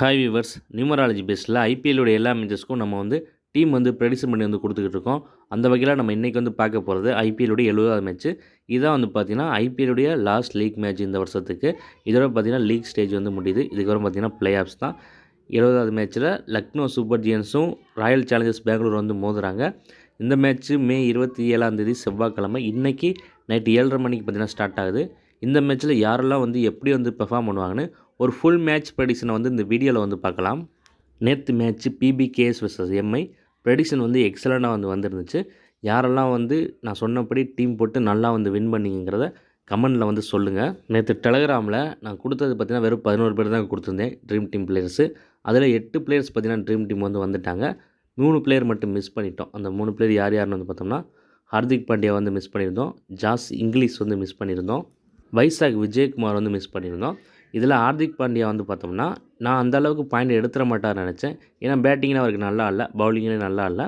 Hi viewers, numerology பேஸில் ஐபிஎல்லுடைய எல்லா மேட்சஸ்க்கும் நம்ம டீம் ப்ரெடிக்ஷன் பண்ணி கொடுத்துக்கிட்டு இருக்கோம். அந்த வகையில் நம்ம இன்றைக்கி பார்க்க போகிறது ஐபிஎல்லுடைய 70வது மேட்ச்சு. இதான் பார்த்தீங்கன்னா ஐபிஎல்லுடைய லாஸ்ட் லீக் மேட்ச் இந்த வருஷத்துக்கு. இதோட பார்த்தீங்கன்னா லீக் ஸ்டேஜ் முடியுது. இதுக்கப்புறம் பார்த்தீங்கன்னா பிளே ஆஃப்ஸ் தான். 70வது மேட்ச்சில் லக்னோ சூப்பர் ஜியன்ஸும் ராயல் சேலஞ்சர்ஸ் பெங்களூர் மோதுறாங்க. இந்த மேட்ச்சு மே 27ஆம் தேதி செவ்வாய்க்கிழமை இன்றைக்கி நைட்டு 7:30 மணிக்கு பார்த்தீங்கன்னா ஸ்டார்ட் ஆகுது. இந்த மேட்ச்சில் யாரெல்லாம் எப்படி பெர்ஃபார்ம் பண்ணுவாங்கன்னு ஒரு ஃபுல் மேட்ச் ப்ரெடிக்ஷனை இந்த வீடியோவில் பார்க்கலாம். நேற்று match PBKS versus Mi prediction எக்ஸலண்ட்டாக வந்திருந்துச்சு. யாரெல்லாம் நான் சொன்னபடி டீம் போட்டு நல்லா வின் பண்ணிங்கிறத கமெண்டில் சொல்லுங்கள். நேற்று டெலகிராமில் நான் கொடுத்தது பார்த்திங்கன்னா வெறும் 11 பேர் தான் கொடுத்துருந்தேன் ட்ரீம் டீம் பிளேயர்ஸு. அதில் 8 பிளேயர்ஸ் பார்த்திங்கன்னா ட்ரீம் டீம் வந்துட்டாங்க. 3 பிளேயர் மட்டும் மிஸ் பண்ணிட்டோம். அந்த 3 பிளேயர் யார் யாருன்னு பார்த்தோம்னா, ஹார்திக் பாண்டியா மிஸ் பண்ணியிருந்தோம், ஜாஸ் இங்கிலீஷ் மிஸ் பண்ணியிருந்தோம், வைசாக் விஜயகுமார் மிஸ் பண்ணியிருந்தோம். இதில் ஹார்திக் பாண்டியா பார்த்தோம்னா, நான் அந்தளவுக்கு பாயிண்ட் எடுத்துட மாட்டார்னு நினச்சேன். ஏன்னா பேட்டிங்லாம் அவருக்கு நல்லா இல்லை, பவுலிங்லேயும் நல்லா இல்லை.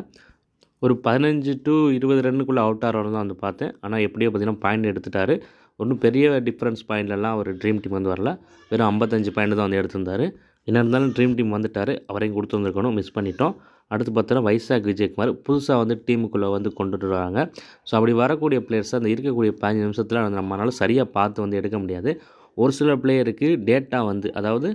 ஒரு 15 to 20 ரன்னுக்குள்ளே அவுட் ஆகிறவங்க தான் பார்த்தேன். ஆனால் எப்படியோ பார்த்தீங்கன்னா பாயிண்ட் எடுத்துட்டார். ஒன்றும் பெரிய டிஃப்ரென்ஸ் பாயிண்ட்லலாம் அவர் ட்ரீம் டீம் வரல. வெறும் 55 பாயிண்ட் தான் எடுத்திருந்தார். என்ன இருந்தாலும் ட்ரீம் டீம் வந்துட்டார். அவரையும் கொடுத்து வந்திருக்கணும், மிஸ் பண்ணிட்டோம். அடுத்து பார்த்தோன்னா வைசாக் விஜயகுமார் புதுசாக டீமுக்குள்ளே கொண்டுட்டு வராங்க. ஸோ அப்படி வரக்கூடிய பிளேயர்ஸை அந்த இருக்கக்கூடிய 15 நிமிஷத்தில் நம்மளால் சரியாக பார்த்து எடுக்க முடியாது. ஒரு சில பிளேயருக்கு டேட்டா அதாவது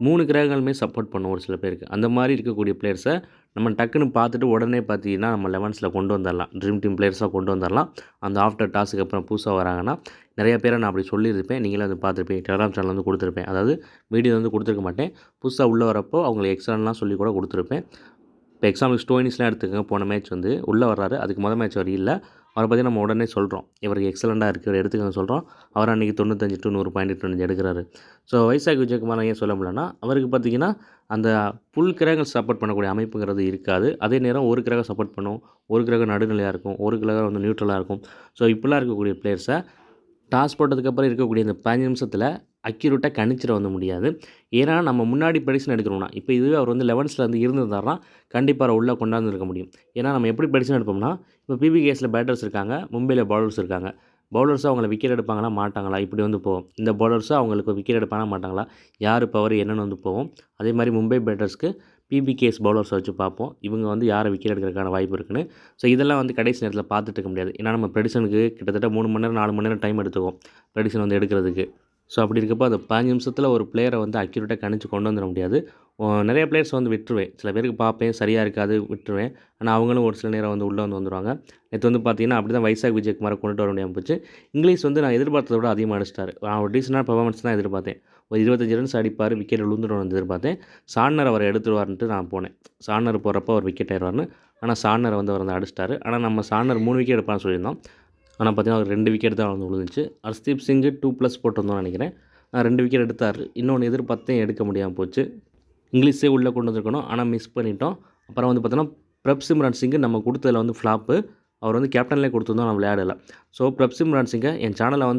3 கிரகங்களுமே சப்போர்ட் பண்ணும் ஒரு சில பேருக்கு. அந்த மாதிரி இருக்கக்கூடிய பிளேயர்ஸை நம்ம டக்குன்னு பார்த்துட்டு உடனே பார்த்தீங்கன்னா நம்ம 11ஸில் கொண்டு வந்துடலாம். ட்ரீம் டீம் பிளேயர்ஸாக கொண்டு வந்துடலாம். அந்த ஆஃப்டர் டாஸுக்கு அப்புறம் புதுசாக வராங்கன்னா நிறைய பேரை நான் அப்படி சொல்லியிருப்பேன். நீங்களே பார்த்துருப்பீங்க. டெலிகிராம் சேனல் கொடுத்துருப்பேன். அதாவது வீடியோ கொடுத்துருக்க மாட்டேன். புதுசாக உள்ளே வரப்போ அவங்களுக்கு எக்ஸ்ட்ராலாம் சொல்லி கூட கொடுத்துருப்பேன். இப்போ எக்ஸாம்பிள் ஸ்டோயினிஸ்லாம் எடுத்துக்கங்க. போன மேட்ச் உள்ளே வர்றாரு. அதுக்கு மொதல் மேட்ச் அவர் இல்லை. அவரை பற்றி நம்ம உடனே சொல்கிறோம், இவருக்கு எக்ஸலண்ட்டாக இருக்குது, இவர் எடுத்துக்கன்னு சொல்கிறோம். அவர் அன்றைக்கி 95 to 100 பாயிண்ட் எடுக்கிறாரு. ஸோ வைசாக் விஜயகுமார் ஏன் சொல்ல முடியலன்னா, அவருக்கு பார்த்திங்கன்னா அந்த புல் கிரகங்கள் சப்போர்ட் பண்ணக்கூடிய அமைப்புங்கிறது இருக்காது. அதே நேரம் ஒரு கிரகம் சப்போர்ட் பண்ணும், ஒரு கிரகம் நடுநிலையாக இருக்கும், ஒரு கிரகம் நியூட்ரலாக இருக்கும். ஸோ இப்படிலாம் இருக்கக்கூடிய பிளேயர்ஸை டாஸ் போட்டதுக்கப்புறம் இருக்கக்கூடிய இந்த 15 நிமிஷத்தில் அக்யூரேட்டாக கணிச்சிட முடியாது. ஏன்னா நம்ம முன்னாடி ப்ரெடிக்ஷன் எடுக்கிறோம்னா, இப்போ இதுவே அவர் 11ஸில் இருந்திருந்தாருன்னா கண்டிப்பாக அவரை உள்ளே கொண்டாந்து இருக்க முடியும். ஏன்னா நம்ம எப்படி ப்ரெடிக்ஷன் எடுப்போம்னா, இப்போ பிபிகேஎஸில் பேட்டர்ஸ் இருக்காங்க, மும்பையில் பவுலர்ஸ் இருக்காங்க. பவுலர்ஸாக அவங்கள விக்கெட் எடுப்பாங்களா மாட்டாங்களா இப்படி போகும். இந்த பவுலர்ஸாக அவங்களுக்கு விக்கெட் எடுப்பாங்களா மாட்டாங்களா, யார் பவர் என்னென்னு போகும். அதே மாதிரி மும்பை பேட்டர்ஸ்க்கு பிபிகேஎஸ் பவுலர்ஸை வச்சு பார்ப்போம். இவங்க யாரை விக்கெட் எடுக்கிறதுக்கான வாய்ப்பு இருக்குன்னு. ஸோ இதெல்லாம் கடைசி நேரத்தில் பார்த்துட்டு இருக்க முடியாது. ஏன்னா நம்ம ப்ரெடிக்ஷனுக்கு கிட்டத்தட்ட 3 மணி நேரம் 4 மணி நேரம் டைம் எடுத்துக்கும் ப்ரெடிக்ஷன் எடுக்கிறதுக்கு. ஸோ அப்படி இருக்கப்போ அந்த 15 நிமிஷத்தில் ஒரு பிளேயரை அக்யூரேட்டாக கணிச்சு கொண்டு வந்துட முடியாது. நிறைய பிளேயர்ஸ் விட்டுருவேன். சில பேருக்கு பார்ப்பேன், சரியாக இருக்காது, விட்டுருவேன். ஆனால் அவங்களும் ஒரு சில நேரம் உள்ளே வந்துடுவாங்க. நேற்று பார்த்தீங்கன்னா அப்படி தான் வைசாக் விஜயகுமாரை கொண்டுட்டு வர முடியாமல் போச்சு. இங்கிலீஷ் நான் எதிர்பார்த்ததை விட அதிகமாக அடிச்சிட்டாரு. நான் ஒரு டீசெண்டான பெர்ஃபார்மன்ஸ் தான் எதிர்பார்த்தேன். ஒரு 25 ரன்ஸ் அடிப்பார், விக்கெட் விழுந்துடும் எதிர்பார்த்தேன். சார்னர் அவரை எடுத்துருவார்ன்ட்டு நான் போனேன். சார்னர் போகிறப்போ அவர் விக்கெட் ஆயிடுவார்னு. ஆனால் சார்னர் அவர் அடிச்சிட்டாரு. ஆனால் நம்ம சார்னர் 3 விக்கெட் எடுப்பான்னு சொல்லியிருந்தோம். ஆனால் பார்த்தீங்கன்னா அவர் 2 விக்கெட் தான் விழுந்துச்சு. ஹர்ஷ்தீப் சிங் 2+ போட்டிருந்தோம்னு நினைக்கிறேன். 2 விக்கெட் எடுத்தார். இன்னொன்று எதிர்பார்த்தேன், எடுக்க முடியாமல் போச்சு. இங்கிலீஷே உள்ளே கொண்டு வந்திருக்கணும், ஆனால் மிஸ் பண்ணிட்டோம். அப்புறம் பார்த்தோன்னா பிரப்சிம்ரான் சிங் நம்ம கொடுத்ததில் ஃப்ளாப்பு. அவர் கேப்டன்லேயே கொடுத்துருந்தோம், நம்ம விளையாடலை. ஸோ பிரப்சிம்ரான் சிங்கை என் சேனலை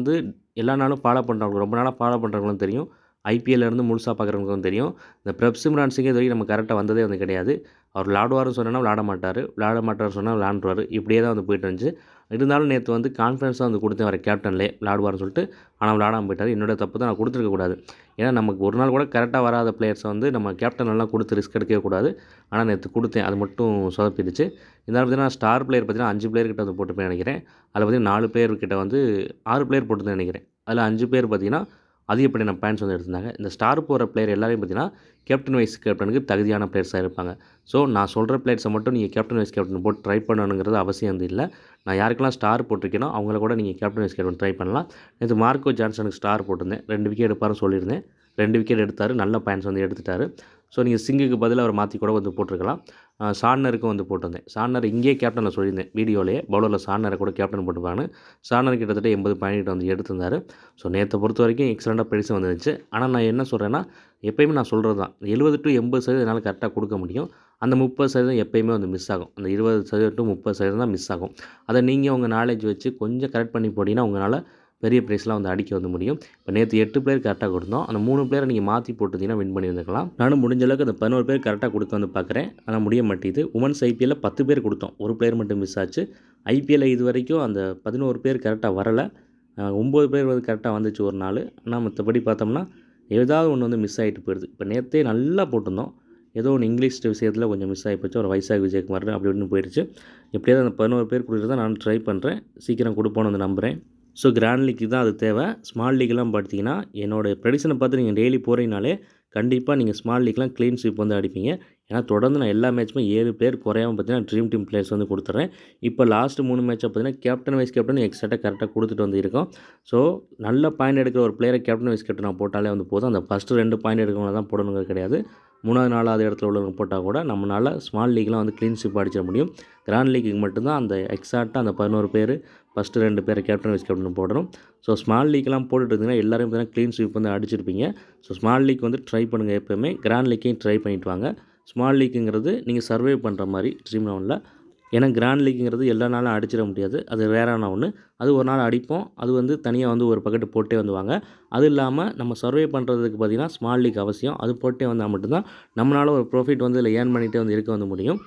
எல்லா நாளும் ஃபாலோ பண்ணுறவங்க, ரொம்ப நாளாக ஃபாலோ பண்ணுறவங்களும் தெரியும். ஐபிஎல்லேருந்து முழுசாக பார்க்குறவங்களுக்கும் தெரியும். இந்த பிரப்சிம்ரான் சிங் இது வரைக்கும் நம்ம கரெக்டாக வந்ததே கிடையாது. அவர் விளாடுவார்னு சொன்னால் விளாட மாட்டார் சொன்னால் விளாண்டுருவார். இப்படியே தான் போயிட்டு இருந்துச்சு. இருந்தாலும் நேற்று கான்ஃபிடன்ஸாக கொடுத்தேன் அவரை கேப்டன்லே விளாடுவார்னு சொல்லிட்டு. ஆனால் விளாடாமல் போயிட்டார். என்னோட தப்பு தான், நான் கொடுத்துருக்கக்கூடாது. ஏன்னா நமக்கு ஒரு நாள் கூட கரெக்டாக வராத பிளேயர்ஸை நம்ம கேப்டனெல்லாம் கொடுத்து ரிஸ்க் எடுக்கவே கூடாது. ஆனால் நேற்று கொடுத்தேன், அது மட்டும் சொதப்பிடுச்சு. இருந்தாலும் பார்த்தீங்கன்னா ஸ்டார் பிளேயர் பார்த்தீங்கன்னா 5 பிளேயர் கிட்ட போட்டுப்பேன் நினைக்கிறேன். அதில் பார்த்தீங்கன்னா 4 பேர் கிட்ட 6 பிளேயர் போட்டுதான் நினைக்கிறேன். அதில் 5 பேர் பார்த்தீங்கன்னா அதிகப்படியான பாயிண்ட்ஸ் எடுத்திருந்தாங்க. இந்த ஸ்டார் போகிற பிளேயர் எல்லாரையும் பார்த்தீங்கன்னா கேப்டன் வைஸ் கேப்டனுக்கு தகுதியான பிளேயர்ஸாக இருப்பாங்க. ஸோ நான் சொல்கிற பிளேயர்ஸை மட்டும் நீங்கள் கேப்டன் வைஸ் கேப்டன் போட்டு ட்ரை பண்ணணுங்கிறது அவசியம் இல்லை. நான் யாருக்கெல்லாம் ஸ்டார் போட்டிருக்கேனோ அவங்கள கூட நீங்கள் கேப்டன் வைஸ் கேப்டன் ட்ரை பண்ணலாம். நேற்று மார்க்கோ ஜான்சனுக்கு ஸ்டார் போட்டிருந்தேன். 2 விக்கெட் எடுப்பாருன்னு சொல்லியிருந்தேன். 2 விக்கெட் எடுத்தார். நல்ல பாயிண்ட்ஸ் எடுத்துட்டார். ஸோ நீங்கள் சிங்குக்கு பதிலாக அவர் மாற்றி கூட போட்டிருக்கலாம். சார்னருக்கும் போட்டிருந்தேன். சார்னர் இங்கேயே கேப்டனில் சொல்லியிருந்தேன் வீடியோலேயே. பவுலரில் சார்னரை கூட கேப்டன் போட்டுப்பாங்க. சார்னர் கிட்டத்தட்ட 80 பாயிண்ட் எடுத்திருந்தார். ஸோ நேற்றை பொறுத்த வரைக்கும் எக்ஸலண்ட்டாக ப்ரெடிக்ஷன் வந்துருந்துச்சு. ஆனால் நான் என்ன சொல்கிறேன்னா, எப்போயுமே நான் சொல்கிறது தான், 70 to 80% என்னால் கரெக்டாக கொடுக்க முடியும். அந்த 30% எப்போயுமே மிஸ் ஆகும். அந்த 20% to 30% தான் மிஸ் ஆகும். அதை நீங்கள் உங்கள் நாலேஜ் வச்சு கொஞ்சம் கரெக்ட் பண்ணி போட்டிங்கன்னா உங்களால் பெரிய ப்ரைஸ்லாம் அடிக்க முடியும். இப்போ நேற்று 8 பிளேயர் கரெக்டாக கொடுத்தோம். அந்த 3 பிளேயரை நீங்கள் மாற்றி போட்டுருந்தீங்கன்னா வின் பண்ணியிருந்துக்கலாம். நானும் முடிஞ்ச அளவுக்கு அந்த 11 பேர் கரெக்டாக கொடுக்க பார்க்குறேன். ஆனால் முடிய மாட்டேங்குது. உமன்ஸ் ஐபிஎல்லில் 10 பேர் கொடுத்தோம், ஒரு பிளேயர் மட்டும் மிஸ் ஆச்சு. ஐபிஎல்லில் இது வரைக்கும் அந்த 11 பேர் கரெக்டாக வரலை. 9 பேர் கரெக்டாக வந்துச்சு ஒரு நாள். ஆனால் மற்றபடி பார்த்தோம்னா ஏதாவது ஒன்று வந்து மிஸ் ஆகிட்டு போயிடுது. இப்போ நேற்றே நல்லா போட்டிருந்தோம். ஏதோ ஒன்று இங்கிலீஷ் விஷயத்தில் கொஞ்சம் மிஸ் ஆகி போச்சு. ஒரு வைசாக் விஜயகுமார் அப்படி இப்படின்னு போயிடுச்சு. எப்படியாவது அந்த 11 பேர் கொடுக்குறத நான் ட்ரை பண்ணுறேன். சீக்கிரம் கொடுப்போன்னு வந்து நம்புகிறேன். ஸோ கிராண்ட் லீக்கு தான் அது தேவை. ஸ்மால் லீக்லாம் பார்த்தீங்கன்னா என்னோடய ப்ரெடிக்ஷனை பார்த்து நீங்கள் டெய்லி போகிறீங்கனாலே கண்டிப்பாக நீங்கள் ஸ்மால் லீக்லாம் க்ளீன் ஸ்வீப் வந்து அடிப்பீங்க. ஏன்னா தொடர்ந்து நான் எல்லா மேட்ச்சுமே 7 பேர் குறையாமல் பார்த்தீங்கன்னா ட்ரீம் டீம் பிளேயர்ஸ் வந்து கொடுத்துட்றேன். இப்போ லாஸ்ட்டு 3 மேட்சை பார்த்தீங்கன்னா கேப்டன் வைஸ் கேப்டன் எக்ஸாக்டாக கரெக்டாக கொடுத்துட்டு வந்து இருக்கோம். ஸோ நல்ல பாயிண்ட் எடுக்கிற ஒரு பிளேயரை கேப்டன் வைஸ் கேப்டன் நான் போட்டாலே வந்து போதும். அந்த ஃபஸ்ட்டு 2 பாயிண்ட் எடுக்கிறவங்க தான் போடணுங்கிறது கிடையாது. 3வது 4வது இடத்துல உள்ளவங்க போட்டால் கூட நம்மளால் ஸ்மால் லீக்லாம் வந்து க்ளீன் ஸ்வீப் அடிச்சிட முடியும். கிராண்ட் லீக்கு மட்டும்தான் அந்த எக்ஸாக்டாக அந்த 11 பேர் ஃபஸ்ட்டு 2 பேரை கேப்டன் வைஸ் கேப்டன் போடணும். ஸோ ஸ்மால் லீக்லாம் போட்டுட்டு இருந்தீங்கன்னா எல்லாரும் பார்த்தீங்கன்னா க்ளீன் ஸ்வீப் வந்து அடிச்சிருப்பீங்க. ஸோ ஸ்மால் லீக் வந்து ட்ரை பண்ணுங்கள் எப்போயுமே. கிராண்ட் லீக்கையும் ட்ரை பண்ணிட்டு வாங்க. ஸ்மால் லீக்குங்கிறது நீங்கள் சர்வே பண்ணுற மாதிரி ட்ரீம் 11ல். ஏன்னா கிராண்ட் லீக்குங்கிறது எல்லா நாளும் அடிச்சிட முடியாது. அது ரேரான ஒன்று. அது ஒரு நாள் அடிப்போம். அது வந்து தனியாக வந்து ஒரு பக்கெட்டு போட்டே வந்துவாங்க. அது இல்லாமல் நம்ம சர்வே பண்ணுறதுக்கு பார்த்திங்கன்னா ஸ்மால் லீக் அவசியம். அது போட்டே வந்தால் மட்டும்தான் நம்மளால் ஒரு ப்ராஃபிட் வந்து இதில் ஏர்ன் பண்ணிகிட்டே வந்து இருக்க வந்து முடியும்.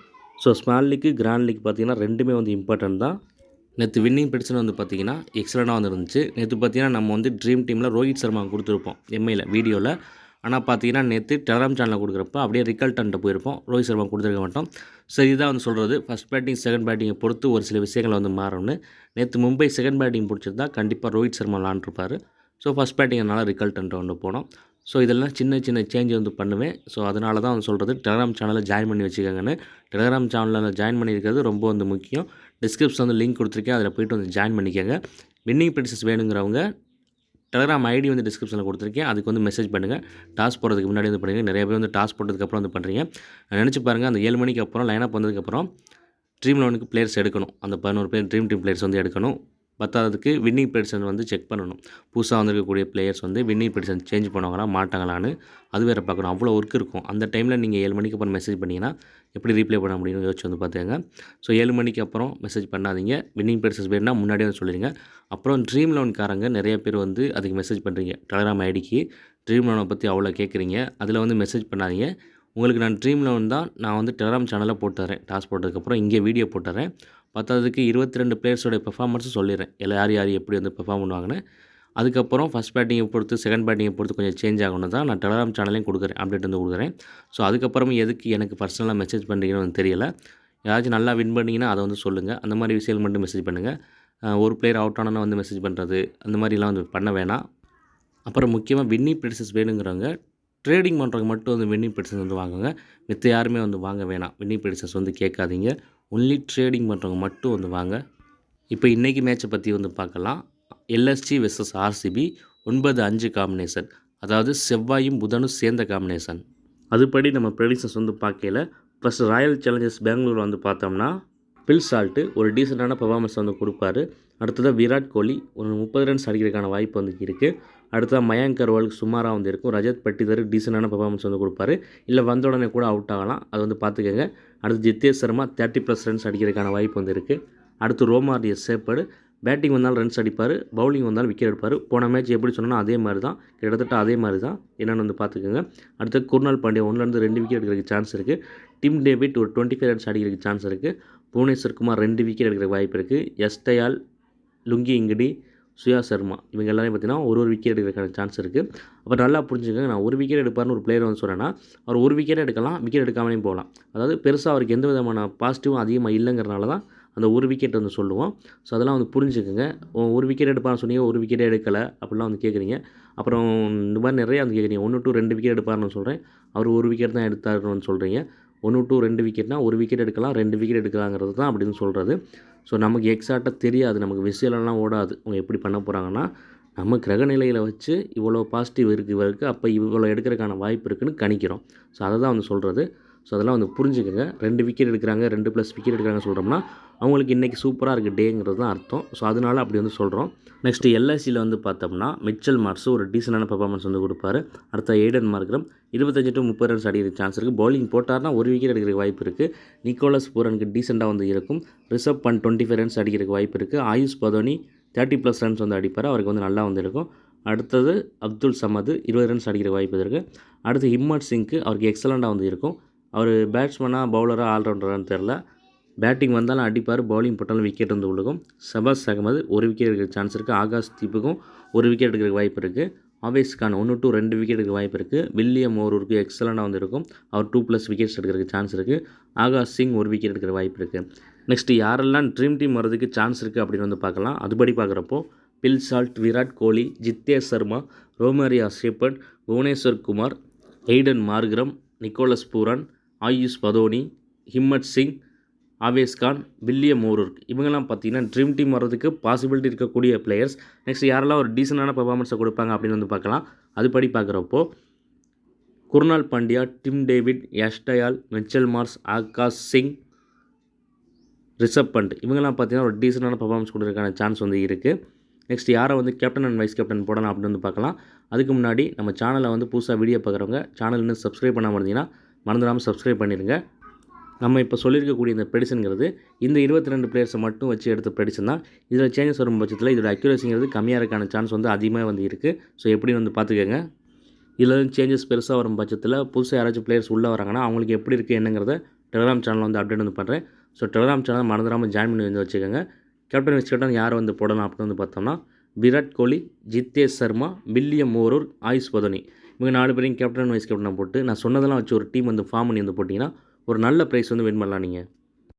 So small league grand league பார்த்திங்கன்னா ரெண்டுமே வந்து இம்பார்ட்டன்ட் தான். நேற்று வின்னிங் ப்ரெடிக்ஷன் வந்து பார்த்திங்கன்னா எக்ஸலண்ட்டாக வந்து இருந்துச்சு. நேற்று பார்த்திங்கன்னா நம்ம வந்து ட்ரீம் டீமில் ரோஹித் சர்மா கொடுத்துருப்போம் எம்ஐயில் வீடியோவில். ஆனால் பார்த்தீங்கன்னா நேற்று டெலகிராம் சேனலில் கொடுக்குறப்ப அப்படியே ரிகல்டன்ட்ட போயிருப்போம். ரோஹித் சர்மா கொடுத்துருக்க மாட்டோம். ஸோ இதுதான் வந்து சொல்கிறது. ஃபஸ்ட் பேட்டிங் செகண்ட் பேட்டிங்கை பொறுத்து ஒரு சில விஷயங்கள் வந்து மாறும்னு. நேற்று மும்பை செகண்ட் பேட்டிங் பிடிச்சிருந்தா கண்டிப்பாக ரோஹித் சர்மா விளாண்டுருப்பார். ஸோ ஃபஸ்ட் பேட்டிங்னால ரிகல்டன்ட்ட வந்து போனோம். ஸோ இதெல்லாம் சின்ன சின்ன சேஞ்ச் வந்து பண்ணுவேன். ஸோ அதனால தான் வந்து சொல்கிறது டெலகிராம் சேனலில் ஜாயின் பண்ணி வச்சுக்கோங்கன்னு. டெலகிராம் சேனலில் ஜாயின் பண்ணியிருக்கிறது ரொம்ப வந்து முக்கியம். டிஸ்கிரிப்ஷன் வந்து லிங்க் கொடுத்துருக்கேன். அதில் போய்ட்டு வந்து ஜாயின் பண்ணிக்கோங்க. வின்னிங் ப்ரெடிக்ஷன்ஸ் வேணுங்கிறவங்க டெலகிராம் ஐடி வந்து டிஸ்கிரிப்ஷனில் கொடுத்துருக்கேன். அதுக்கு வந்து மெசேஜ் பண்ணுங்கள். டாஸ் போடுறதுக்கு முன்னாடி வந்து பண்ணுங்கள். நிறைய பேர் வந்து டாஸ் போட்டதுக்கப்புறம் வந்து பண்ணுறீங்க. நினச்சி பாருங்கள், அந்த 7 மணிக்கு அப்புறம் லைனப் வந்ததுக்கப்புறம் ட்ரீம் 11க்கு பிளேயர்ஸ் எடுக்கணும். அந்த 11 பேர் ட்ரீம் டீம் பிளேயர்ஸ் வந்து எடுக்கணும். பத்தாவதுக்கு வின்னிங் ப்ரெடிக்ஷன் வந்து செக் பண்ணணும். புதுசாக வந்திருக்கக்கூடிய பிளேயர்ஸ் வந்து வின்னிங் ப்ரெடிக்ஷன் சேஞ்ச் பண்ணுவாங்களா மாட்டாங்களான்னு அது வேறு பார்க்கணும். அவ்வளோ ஒர்க் இருக்கும். அந்த டைமில் நீங்கள் 7 மணிக்கு அப்புறம் மெசேஜ் பண்ணிங்கன்னா எப்படி ரீப்ளே பண்ண முடியும்னு யோசிச்சு வந்து பார்த்துங்க. ஸோ 7 மணிக்கு அப்புறம் மெசேஜ் பண்ணாதீங்க. வின்னிங் ப்ரெடிக்ஷன்ஸ் வேணும்னா முன்னாடியே வந்து சொல்லிடுங்க. அப்புறம் ட்ரீம் 11காரங்க நிறைய பேர் வந்து அதுக்கு மெசேஜ் பண்ணுறீங்க. டெலகிராம் ஐடிக்கு ட்ரீம் 11 பற்றி அவ்வளோ கேட்குறீங்க. அதில் வந்து மெசேஜ் பண்ணாதீங்க. உங்களுக்கு நான் ட்ரீம் 11 தான் நான் வந்து டெலகிராம் சேனலில் போட்டு தரேன். டாஸ் போட்டதுக்கப்புறம் இங்கே வீடியோ போட்டுறேன். பத்தாவதுக்கு 22 பிளேயர்ஸோடைய பெர்ஃபார்மன்ஸும் சொல்லிடுறேன். யார் யார் எப்படி வந்து பெர்ஃபார்ம் பண்ணுவாங்கன்னு. அதுக்கப்புறம் ஃபஸ்ட் பேட்டிங்கை பொறுத்து செகண்ட் பேட்டிங்கை பொறுத்து கொஞ்சம் சேஞ்ச் ஆகணும் தான் நான் டெலகிராம் சேனலையும் கொடுக்குறேன். அப்டேட் வந்து கொடுக்குறேன். ஸோ அதுக்கப்புறமும் எதுக்கு எனக்கு பர்சனலாக மெசேஜ் பண்ணுறீங்கன்னு தெரியல. யாராச்சும் நல்லா வின் பண்ணிங்கன்னா அதை வந்து சொல்லுங்கள். அந்த மாதிரி விஷயங்கள் மட்டும் மெசேஜ் பண்ணுங்கள். ஒரு பிளேயர் அவுட் ஆனால் வந்து மெசேஜ் பண்ணுறது அந்த மாதிரிலாம் வந்து பண்ண வேணாம். அப்புறம் முக்கியமாக வின்னிங் ப்ரெடிக்ஷன்ஸ் வேணுங்கிறவங்க ட்ரேடிங் பண்ணுறவங்க மட்டும் வந்து வின்னிங் ப்ரெடிக்ஷன்ஸ் வந்து வாங்குங்க. மித்த யாருமே வந்து வாங்க வேணாம். வின்னிங் ப்ரெடிக்ஷன்ஸ் வந்து கேட்காதீங்க. ஒன்லி ட்ரேடிங் பண்ணுறவங்க மட்டும் வந்து வாங்க. இப்போ இன்றைக்கி மேட்சை பற்றி வந்து பார்க்கலாம். LSG versus RCB 9-5 combination. அதாவது செவ்வாயும் புதனும் சேர்ந்த காம்பினேஷன். அதுபடி நம்ம ப்ரெடிக்ஷன்ஸ் வந்து பார்க்கல. ஃபஸ்ட்டு ராயல் சேலஞ்சர்ஸ் பெங்களூர் வந்து பார்த்தோம்னா பில் சால்ட்டு ஒரு டீசெண்டான பெர்ஃபார்மன்ஸ் வந்து கொடுப்பாரு. அடுத்ததாக விராட் கோலி ஒரு 30 ரன்ஸ் அடிக்கிறதுக்கான வாய்ப்பு வந்து இருக்குது. அடுத்ததாக மயங்க் அகர்வாலுக்கு சுமாராக வந்து இருக்கும். ரஜத் பட்டிதர் டீசெண்டான பெர்ஃபார்மன்ஸ் வந்து கொடுப்பாரு. இல்லை வந்த உடனே கூட அவுட் ஆகலாம். அது வந்து பார்த்துக்கோங்க. அடுத்து ஜித்தேஷ் சர்மா 30+ ரன்ஸ் அடிக்கிறதுக்கான வாய்ப்பு வந்து இருக்குது. அடுத்து ரோமாரிஸ் சேப்படு பேட்டிங் வந்தாலும் ரன்ஸ் அடிப்பார், பவுலிங் வந்தாலும் விக்கெட் எடுப்பார். போன மேட்ச் எப்படி சொன்னால் அதே மாதிரி தான், கிட்டத்தட்ட அதே மாதிரி தான். என்னென்னு வந்து பார்த்துக்கோங்க. அடுத்து குர்னால் பாண்டியா 1-2 விக்கெட் எடுக்கிறதுக்கு சான்ஸ் இருக்குது. டிம் டேவிட் ஒரு 25 ரன்ஸ் அடிக்கிறதுக்கு சான்ஸ் இருக்குது. புவனேஸ்வர் குமார் 2 விக்கெட் எடுக்கிற வாய்ப்பு இருக்குது. எஸ்டயால், லுங்கி இங்கடி, சுயா சர்மா இவங்க எல்லாமே பார்த்தீங்கன்னா ஒரு விக்கெட் எடுக்கிறதுக்கான சான்ஸ் இருக்குது. அப்போ நல்லா புரிஞ்சுக்கோங்க. நான் ஒரு விக்கெட் எடுப்பார்னு ஒரு பிளேயர் வந்து சொன்னேன்னா அவர் ஒரு விக்கெட் எடுக்கலாம், விக்கெட் எடுக்காமலேயும் போகலாம். அதாவது பெருசாக அவருக்கு எந்த விதமான பாசிட்டிவும் அதிகமாக இல்லைங்கிறனால தான் அந்த ஒரு விக்கெட் வந்து சொல்லுவோம். ஸோ அதெல்லாம் வந்து புரிஞ்சுக்கோங்க. ஒரு விக்கெட் எடுப்பார்னு சொன்னீங்க, ஒரு விக்கெட்டே எடுக்கலை அப்படிலாம் வந்து கேட்குறீங்க. அப்புறம் இந்த மாதிரி நிறையா வந்து கேட்குறீங்க. 1 to 2 விக்கெட் எடுப்பார்னு சொல்கிறேன், அவர் ஒரு விக்கெட் தான் எடுத்தாருன்னு சொல்கிறீங்க. 1 to 2 விக்கெட்னா ஒரு விக்கெட் எடுக்கலாம், 2 விக்கெட் எடுக்கலாங்கிறது தான் அப்படின்னு சொல்கிறது. ஸோ நமக்கு எக்ஸாக்டாக தெரியாது, நமக்கு விஷயம்லாம் ஓடாது. அவங்க எப்படி பண்ண போகிறாங்கன்னா நம்ம கிரக நிலையில் வச்சு இவ்வளோ பாசிட்டிவ் இருக்குது அப்போ இவ்வளோ எடுக்கிறதுக்கான வாய்ப்பு இருக்குதுன்னு கணிக்கிறோம். ஸோ அதை தான் வந்து சொல்கிறது. ஸோ அதெல்லாம் வந்து புரிஞ்சுக்கோங்க. 2 விக்கெட் எடுக்கிறாங்க, 2+ விக்கெட் எடுக்கிறாங்க சொல்கிறோம்னா அவங்களுக்கு இன்றைக்கி சூப்பராக இருக்குது டேங்கிறது தான் அர்த்தம். ஸோ அதனால் அப்படி வந்து சொல்கிறோம். நெக்ஸ்ட்டு எல்ஐசியில் வந்து பார்த்தோம்னா மிச்சல் மார்க்ஸ் ஒரு டீசெண்டான பெர்ஃபார்மன்ஸ் வந்து கொடுப்பாரு. அடுத்த ஏடன் மார்க்ரம் 25 to 30 ரன்ஸ் அடிக்கிற சான்ஸ் இருக்குது. பவுலிங் போட்டார்னா ஒரு விக்கெட் எடுக்கிறதுக்கு வாய்ப்பு இருக்குது. நிக்கோலஸ் பூரனுக்கு டீசெண்டாக வந்து இருக்கும். ரிஷப் பண்ட் 25 ரன்ஸ் அடிக்கிறதுக்கு வாய்ப்பு இருக்குது. ஆயுஷ் பதோனி 30+ ரன்ஸ் வந்து அடிப்பார், அவருக்கு வந்து நல்லா வந்து இருக்கும். அடுத்தது அப்துல் சமது 20 ரன்ஸ் அடிக்கிற வாய்ப்பு இருக்குது. அடுத்து ஹிம்மத் சிங்க்கு அவருக்கு எக்ஸலண்ட்டாக வந்து இருக்கும். அவர் பேட்ஸ்மேனாக பவுலராக ஆல்ரவுண்டரான்னு தெரில. பேட்டிங் வந்தாலும் அடிப்பார், பவுலிங் போட்டாலும் விக்கெட் வந்து விழுகும். ஷபாஸ் அகமது ஒரு விக்கெட் எடுக்கிற சான்ஸ் இருக்குது. ஆகாஷ் தீப்புக்கும் ஒரு விக்கெட் எடுக்கிற வாய்ப்பு இருக்குது. ஆவேஸ் கான் 1 to 2 விக்கெட் எடுக்க வாய்ப்பு இருக்குது. வில்லியம் ஓரூருக்கு எக்ஸலண்ட்டாக வந்து இருக்கும். அவர் 2+ விக்கெட்ஸ் எடுக்கிறதுக்கு சான்ஸ் இருக்குது. ஆகாஷ் சிங் 1 விக்கெட் எடுக்கிற வாய்ப்பு இருக்குது. நெக்ஸ்ட்டு யாரெல்லாம் ட்ரீம் டீம் வரதுக்கு சான்ஸ் இருக்குது அப்படின்னு வந்து பார்க்கலாம். அதுபடி பார்க்குறப்போ Phil Salt, Virat Kohli, Jitesh Sharma, Romario Shepherd, Bhuvneshwar Kumar, Aiden Markram, Nicholas Pooran, Ayush Badoni, Himmat Singh, Avesh Khan, William O'Rourke இவங்கெல்லாம் பார்த்தீங்கன்னா ட்ரீம் டீம் வர்றதுக்கு பாசிபிலிட்டி இருக்கக்கூடிய பிளேயர்ஸ். நெக்ஸ்ட் யாரெல்லாம் ஒரு டீசெண்டான பெர்ஃபார்மன்ஸை கொடுப்பாங்க அப்படின்னு வந்து பார்க்கலாம். அதுபடி பார்க்குறப்போ Krunal Pandya, Tim David, Yash Dayal, Mitchell Marsh, Akash Singh, Rishabh Pant இவங்கெல்லாம் பார்த்தீங்கன்னா ஒரு டீசெண்டான பெர்ஃபார்மன்ஸ் கொடுக்கறதுக்கான சான்ஸ் வந்து இருக்குது. நெக்ஸ்ட் யாரை வந்து கேப்டன் அண்ட் வைஸ் கேப்டன் போடலாம் அப்படின்னு வந்து பார்க்கலாம். அதுக்கு முன்னாடி நம்ம சேனலை வந்து புதுசாக வீடியோ பார்க்குறவங்க சேனல் இன்னும் சப்ஸ்கிரைப் பண்ணாமல் இருந்தீங்கன்னா மறந்துடாமல் சப்ஸ்கிரைப் பண்ணிடுங்க. நம்ம இப்போ சொல்லியிருக்கக்கூடிய இந்த ப்ரெடிஷனுங்கிறது இந்த 22 பிளேயர்ஸை மட்டும் வச்சு எடுத்த ப்ரெடிஷன் தான். இதில் சேஞ்சஸ் வரும் பட்சத்தில் இதோட அக்யூரேசிங்கிறது கம்மியாக இருக்கான சான்ஸ் வந்து அதிகமாக வந்து இருக்குது. ஸோ எப்படி வந்து பார்த்துக்கோங்க. இதில் சேஞ்சஸ் பெருசாக வரும் பட்சத்தில் புதுசாக யாராச்சும் பிளேயர்ஸ் உள்ளே வராங்கன்னா அவங்களுக்கு எப்படி இருக்குது என்னங்கிறத டெலிகிராம் சேனலில் வந்து அப்டேட் வந்து பண்ணுறேன். ஸோ டெலிகிராம் சேனல் மறந்துடாமல் ஜாயின் பண்ணி வந்து வச்சுக்கோங்க. கேப்டன் வைஸ் கேப்டன் யாரை வந்து போடலாம் அப்படின்னு வந்து பார்த்தோம்னா விராட் கோலி, ஜித்தேஷ் சர்மா, வில்லியம் ஓரூர், ஆயுஷ் பதோனி இவங்க 4 பேரையும் கேப்டன் வைஸ் கேப்டனாக போட்டு நான் சொன்னதெல்லாம் வச்சு ஒரு டீம் வந்து ஃபார்ம் பண்ணி வந்து போட்டிங்கன்னா ஒரு நல்ல ப்ரைஸ் வந்து வின் பண்ணலாம் நீங்கள்.